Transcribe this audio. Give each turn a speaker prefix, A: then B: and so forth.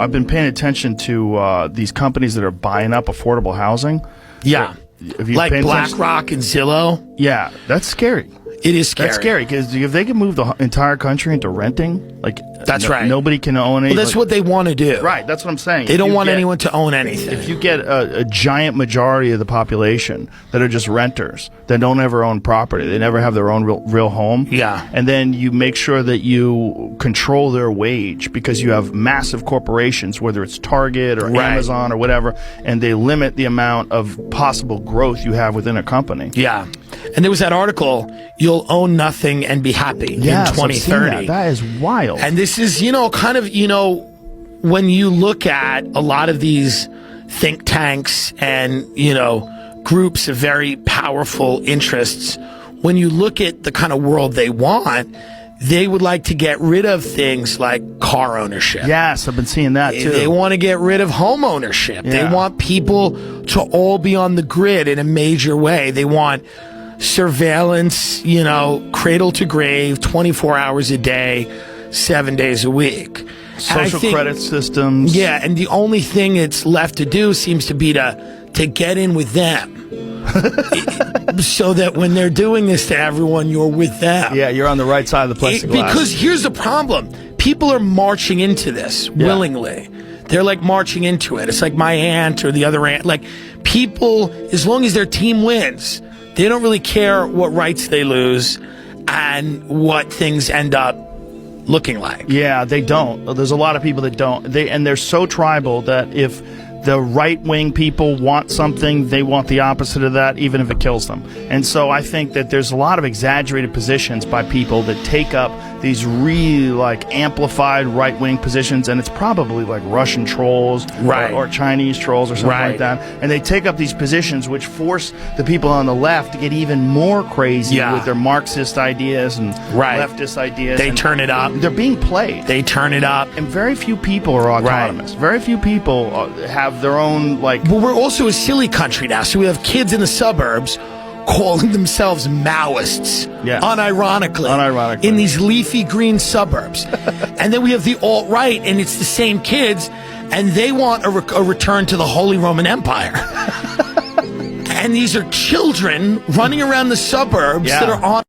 A: I've been paying attention to these companies that are buying up affordable housing.
B: Yeah. Like BlackRock and Zillow.
A: Yeah, that's scary.
B: It is scary.
A: That's scary because if they can move the entire country into renting, like
B: that's right.
A: Nobody can own it.
B: Well, that's what they want to do.
A: Right. That's what I'm saying.
B: They don't want anyone to own anything.
A: If you get a giant majority of the population that are just renters, that don't ever own property, they never have their own real home.
B: Yeah.
A: And then you make sure that you control their wage because you have massive corporations, whether it's Target or Amazon or whatever, and they limit the amount of possible growth you have within a company.
B: Yeah. And there was that article, "You'll own nothing and be happy" in 2030.
A: That is wild.
B: And this is, kind of, when you look at a lot of these think tanks and, groups of very powerful interests, when you look at the kind of world they want, they would like to get rid of things like car ownership.
A: Yes, I've been seeing that too.
B: They want to get rid of home ownership.
A: Yeah.
B: They want people to all be on the grid in a major way. They want surveillance, cradle to grave, 24 hours a day, 7 days a week.
A: Social credit systems.
B: Yeah, and the only thing it's left to do seems to be to get in with them. So that when they're doing this to everyone, you're with them.
A: Yeah, you're on the right side of the plexiglass.
B: Because here's the problem. People are marching into this willingly. They're like marching into it. It's like my aunt or the other aunt. Like people, as long as their team wins, they don't really care what rights they lose and what things end up looking like.
A: Yeah, they don't. There's a lot of people that don't. They're so tribal that if the right-wing people want something, they want the opposite of that, even if it kills them. And so I think that there's a lot of exaggerated positions by people that take up these really amplified right-wing positions, and it's probably like Russian trolls or Chinese trolls or something like that. And they take up these positions which force the people on the left to get even more crazy with their Marxist ideas and leftist ideas.
B: They turn it up.
A: They're being played.
B: They turn it up.
A: And very few people are autonomous. Very few people have their own
B: But we're also a silly country now, so we have kids in the suburbs calling themselves Maoists, unironically, in these leafy green suburbs. And then we have the alt-right, and it's the same kids, and they want a return to the Holy Roman Empire. And these are children running around the suburbs that are on